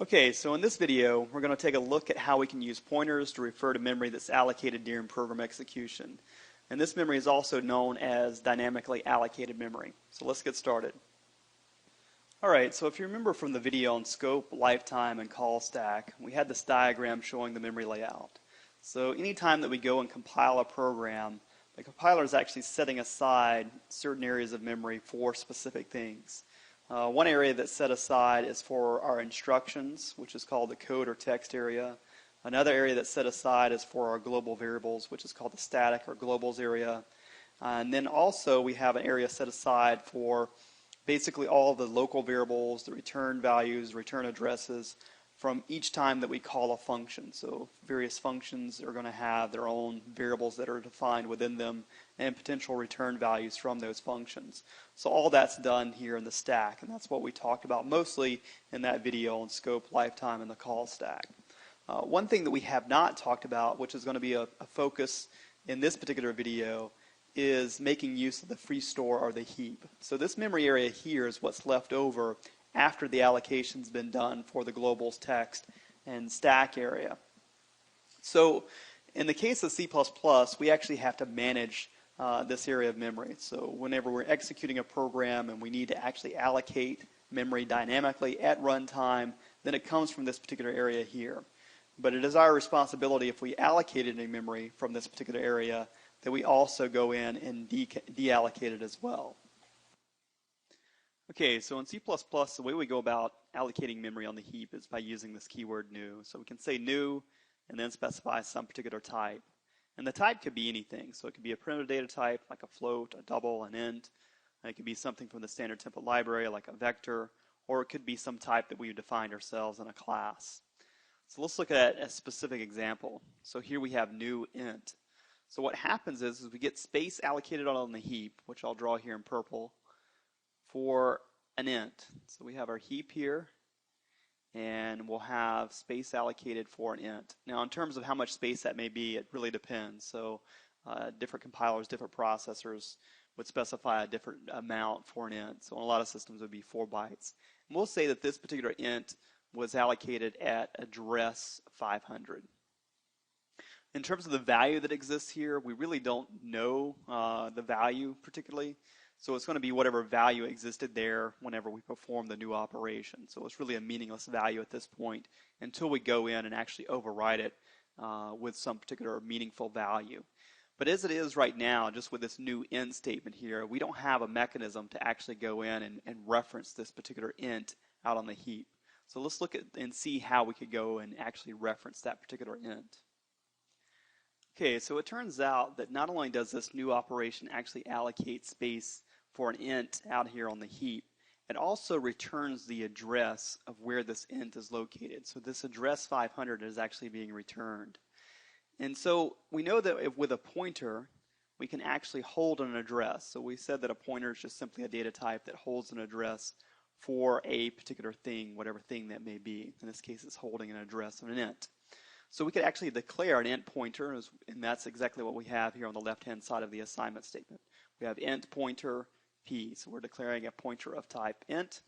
Okay, so in this video, we're going to take a look at how we can use pointers to refer to memory that's allocated during program execution. And this memory is also known as dynamically allocated memory. So let's get started. Alright, so if you remember from the video on scope, lifetime, and call stack, we had this diagram showing the memory layout. So anytime that we go and compile a program, the compiler is actually setting aside certain areas of memory for specific things. One area that's set aside is for our instructions, which is called the code or text area. Another area that's set aside is for our global variables, which is called the static or globals area. And then also we have an area set aside for basically all of the local variables, the return values, return addresses from each time that we call a function. So various functions are going to have their own variables that are defined within them and potential return values from those functions. So all that's done here in the stack, and that's what we talked about mostly in that video on scope, lifetime, and the call stack. One thing that we have not talked about, which is going to be a focus in this particular video, is making use of the free store or the heap. So this memory area here is what's left over after the allocation's been done for the globals, text, and stack area. So in the case of C++, we actually have to manage this area of memory. So whenever we're executing a program and we need to actually allocate memory dynamically at runtime, then it comes from this particular area here. But it is our responsibility, if we allocated any memory from this particular area, that we also go in and deallocate it as well. Okay, so in C++, the way we go about allocating memory on the heap is by using this keyword new. So we can say new and then specify some particular type. And the type could be anything. So it could be a primitive data type like a float, a double, an int. It could be something from the standard template library like a vector, or it could be some type that we've defined ourselves in a class. So let's look at a specific example. So here we have new int. So what happens is we get space allocated on the heap, which I'll draw here in purple, for an int. So we have our heap here, and we'll have space allocated for an int. Now in terms of how much space that may be, it really depends. So different compilers, different processors would specify a different amount for an int. So in a lot of systems it would be 4 bytes. And we'll say that this particular int was allocated at address 500. In terms of the value that exists here, we really don't know the value particularly. So it's going to be whatever value existed there whenever we perform the new operation. So it's really a meaningless value at this point until we go in and actually override it with some particular meaningful value. But as it is right now, just with this new int statement here, we don't have a mechanism to actually go in and reference this particular int out on the heap. So let's look at and see how we could go and actually reference that particular int. Okay, so it turns out that not only does this new operation actually allocate space for an int out here on the heap, it also returns the address of where this int is located. So this address 500 is actually being returned. And so we know that if with a pointer, we can actually hold an address. So we said that a pointer is just simply a data type that holds an address for a particular thing, whatever thing that may be. In this case, it's holding an address of an int. So we could actually declare an int pointer, and that's exactly what we have here on the left-hand side of the assignment statement. We have int pointer p, so we're declaring a pointer of type int,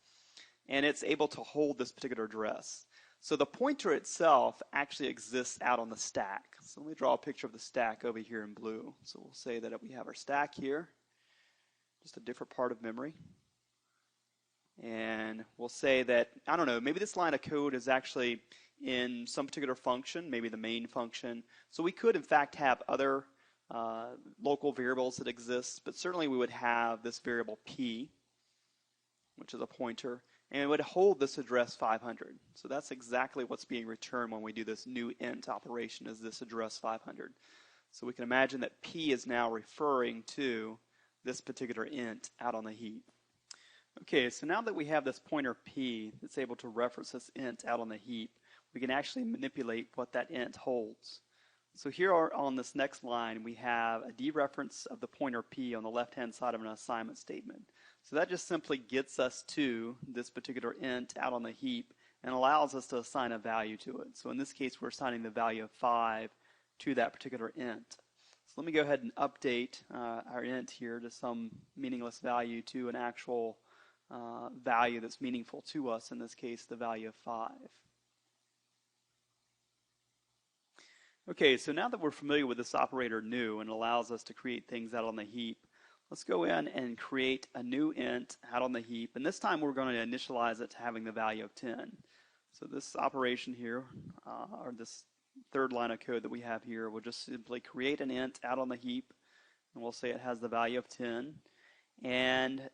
and it's able to hold this particular address. So the pointer itself actually exists out on the stack. So let me draw a picture of the stack over here in blue. So we'll say that we have our stack here, just a different part of memory. And we'll say that, I don't know, maybe this line of code is actually in some particular function, maybe the main function. So we could, in fact, have other local variables that exist, but certainly we would have this variable p, which is a pointer, and it would hold this address 500. So that's exactly what's being returned when we do this new int operation, is this address 500. So we can imagine that p is now referring to this particular int out on the heap. Okay, so now that we have this pointer p that's able to reference this int out on the heap, we can actually manipulate what that int holds. So here on this next line, we have a dereference of the pointer p on the left-hand side of an assignment statement. So that just simply gets us to this particular int out on the heap and allows us to assign a value to it. So in this case, we're assigning the value of 5 to that particular int. So let me go ahead and update our int here to some meaningless value to an actual value that's meaningful to us, in this case the value of 5. Okay, so now that we're familiar with this operator new and allows us to create things out on the heap, let's go in and create a new int out on the heap, and this time we're going to initialize it to having the value of 10. So this operation here, or this third line of code that we have here, will just simply create an int out on the heap, and we'll say it has the value of 10. And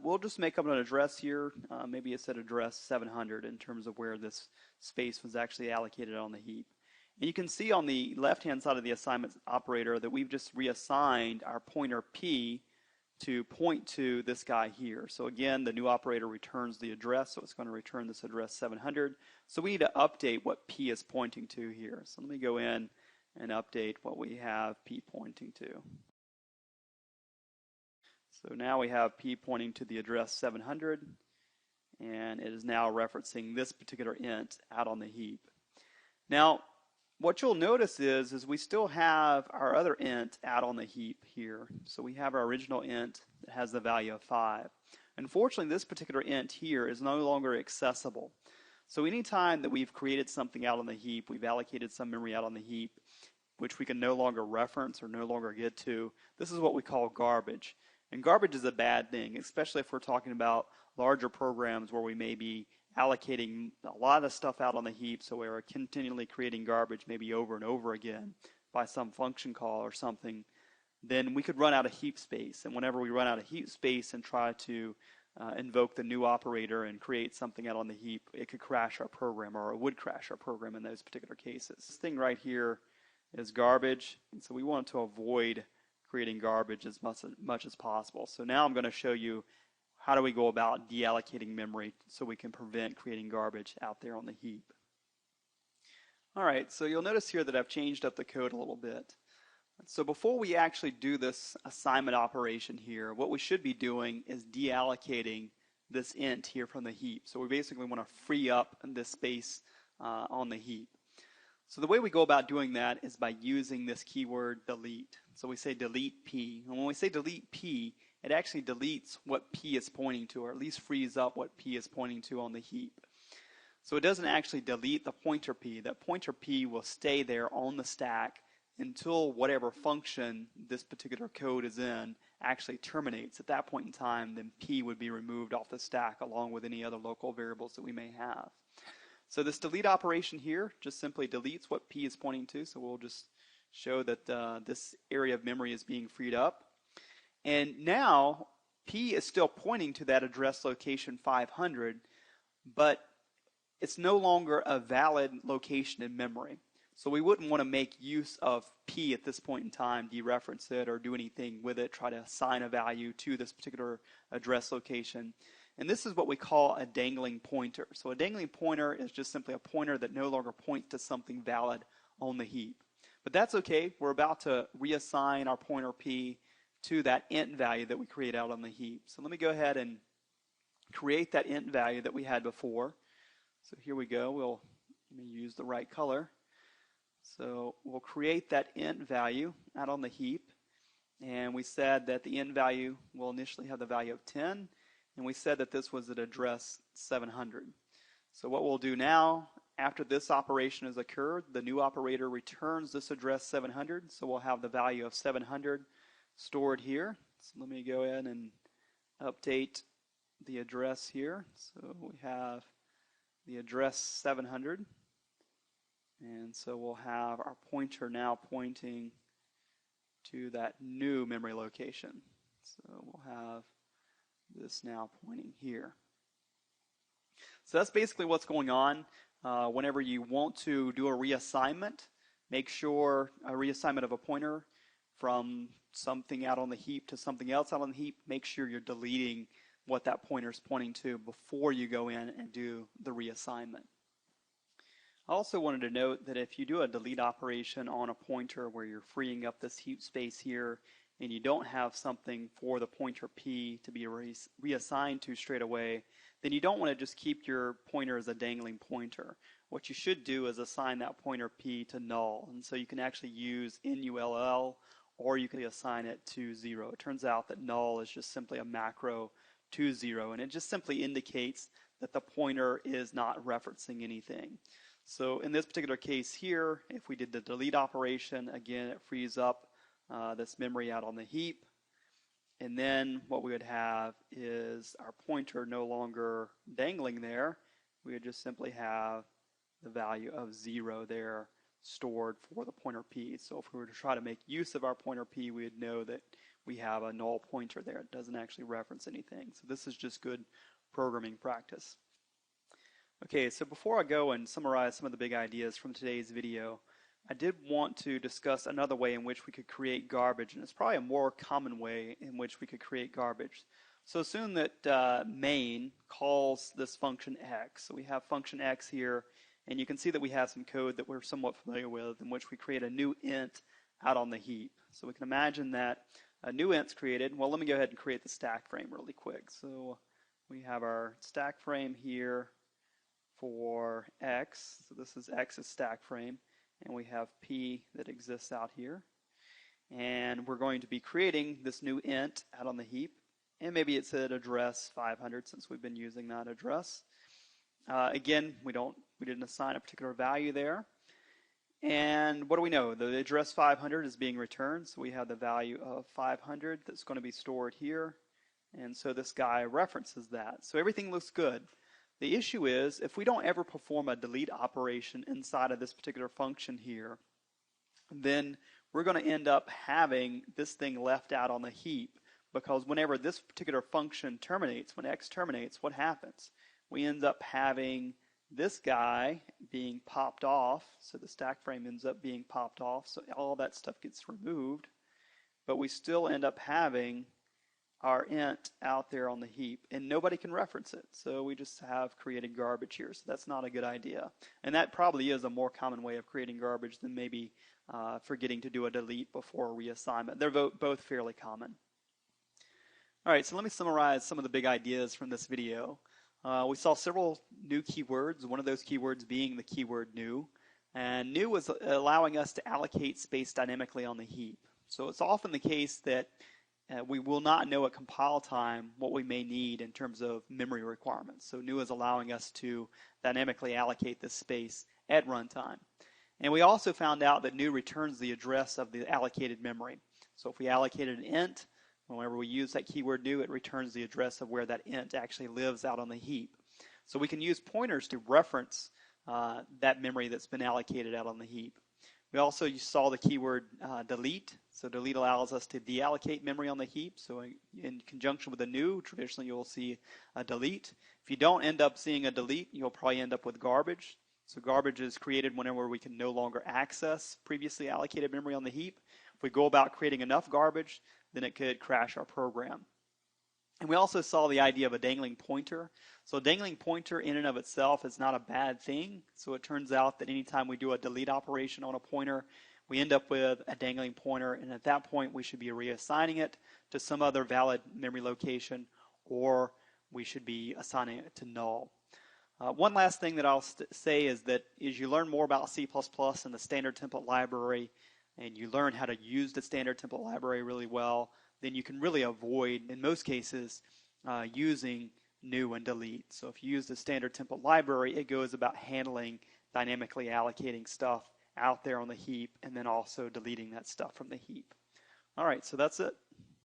we'll just make up an address here. Maybe it said address 700 in terms of where this space was actually allocated on the heap. And you can see on the left-hand side of the assignment operator that we've just reassigned our pointer p to point to this guy here. So again, the new operator returns the address, so it's going to return this address 700. So we need to update what p is pointing to here. So let me go in and update what we have p pointing to. So now we have p pointing to the address 700, and it is now referencing this particular int out on the heap. Now, what you'll notice is we still have our other int out on the heap here. So we have our original int that has the value of 5. Unfortunately, this particular int here is no longer accessible. So anytime that we've created something out on the heap, we've allocated some memory out on the heap, which we can no longer reference or no longer get to, this is what we call garbage. And garbage is a bad thing, especially if we're talking about larger programs where we may be allocating a lot of stuff out on the heap, so we're continually creating garbage maybe over and over again by some function call or something. Then we could run out of heap space. And whenever we run out of heap space and try to invoke the new operator and create something out on the heap, it could crash our program, or it would crash our program in those particular cases. This thing right here is garbage, and so we want to avoid creating garbage as much as possible. So now I'm going to show you how do we go about deallocating memory so we can prevent creating garbage out there on the heap. All right, so you'll notice here that I've changed up the code a little bit. So before we actually do this assignment operation here, what we should be doing is deallocating this int here from the heap. So we basically want to free up this space on the heap. So the way we go about doing that is by using this keyword delete. So we say delete p. And when we say delete p, it actually deletes what p is pointing to, or at least frees up what p is pointing to on the heap. So it doesn't actually delete the pointer p. That pointer p will stay there on the stack until whatever function this particular code is in actually terminates. At that point in time, then p would be removed off the stack along with any other local variables that we may have. So this delete operation here just simply deletes what p is pointing to. So we'll just show that this area of memory is being freed up. And now p is still pointing to that address location 500, but it's no longer a valid location in memory. So we wouldn't want to make use of p at this point in time, dereference it, or do anything with it, try to assign a value to this particular address location. And this is what we call a dangling pointer. So a dangling pointer is just simply a pointer that no longer points to something valid on the heap. But that's okay. We're about to reassign our pointer p to that int value that we create out on the heap. So let me go ahead and create that int value that we had before. So here we go. Let me use the right color. So we'll create that int value out on the heap. And we said that the int value will initially have the value of 10. And we said that this was at address 700. So what we'll do now, after this operation has occurred, the new operator returns this address 700. So we'll have the value of 700 stored here. So let me go in and update the address here. So we have the address 700. And so we'll have our pointer now pointing to that new memory location. So we'll have this now pointing here. So that's basically what's going on. Whenever you want to do a reassignment, make sure a reassignment of a pointer from something out on the heap to something else out on the heap, make sure you're deleting what that pointer is pointing to before you go in and do the reassignment. I also wanted to note that if you do a delete operation on a pointer where you're freeing up this heap space here and you don't have something for the pointer p to be reassigned to straight away, then you don't want to just keep your pointer as a dangling pointer. What you should do is assign that pointer p to null. And so you can actually use null, or you can assign it to 0. It turns out that null is just simply a macro to 0, and it just simply indicates that the pointer is not referencing anything. So in this particular case here, if we did the delete operation, again, it frees up this memory out on the heap. And then what we would have is our pointer no longer dangling there. We would just simply have the value of 0 there stored for the pointer p. So if we were to try to make use of our pointer p, we would know that we have a null pointer there. It doesn't actually reference anything. So this is just good programming practice. Okay, so before I go and summarize some of the big ideas from today's video, I did want to discuss another way in which we could create garbage, and it's probably a more common way in which we could create garbage. So assume that main calls this function x. So we have function x here, and you can see that we have some code that we're somewhat familiar with in which we create a new int out on the heap. So we can imagine that a new int's created. Well, let me go ahead and create the stack frame really quick. So we have our stack frame here for x. So this is x's stack frame. And we have p that exists out here. And we're going to be creating this new int out on the heap. And maybe it's at address 500 since we've been using that address. Again, we didn't assign a particular value there. And what do we know? The address 500 is being returned, so we have the value of 500 that's going to be stored here. And so this guy references that. So everything looks good. The issue is, if we don't ever perform a delete operation inside of this particular function here, then we're going to end up having this thing left out on the heap, because whenever this particular function terminates, when x terminates, what happens? We end up having this guy being popped off, so the stack frame ends up being popped off, so all that stuff gets removed, but we still end up having our int out there on the heap, and nobody can reference it, so we just have created garbage here, so that's not a good idea. And that probably is a more common way of creating garbage than maybe forgetting to do a delete before reassignment. They're both fairly common. Alright, so let me summarize some of the big ideas from this video. We saw several new keywords, one of those keywords being the keyword new. And new was allowing us to allocate space dynamically on the heap. So it's often the case that we will not know at compile time what we may need in terms of memory requirements. So new is allowing us to dynamically allocate this space at runtime. And we also found out that new returns the address of the allocated memory. So if we allocated an int, whenever we use that keyword new, it returns the address of where that int actually lives out on the heap. So we can use pointers to reference that memory that's been allocated out on the heap. We also saw the keyword delete. So delete allows us to deallocate memory on the heap. So in conjunction with a new, traditionally you'll see a delete. If you don't end up seeing a delete, you'll probably end up with garbage. So garbage is created whenever we can no longer access previously allocated memory on the heap. If we go about creating enough garbage, then it could crash our program. And we also saw the idea of a dangling pointer. So a dangling pointer in and of itself is not a bad thing. So it turns out that anytime we do a delete operation on a pointer, we end up with a dangling pointer, and at that point we should be reassigning it to some other valid memory location, or we should be assigning it to null. One last thing that I'll say is that as you learn more about C++ and the standard template library, and you learn how to use the standard template library really well, then you can really avoid, in most cases, using new and delete. So if you use the standard template library, it goes about handling dynamically allocating stuff out there on the heap and then also deleting that stuff from the heap. All right, so that's it.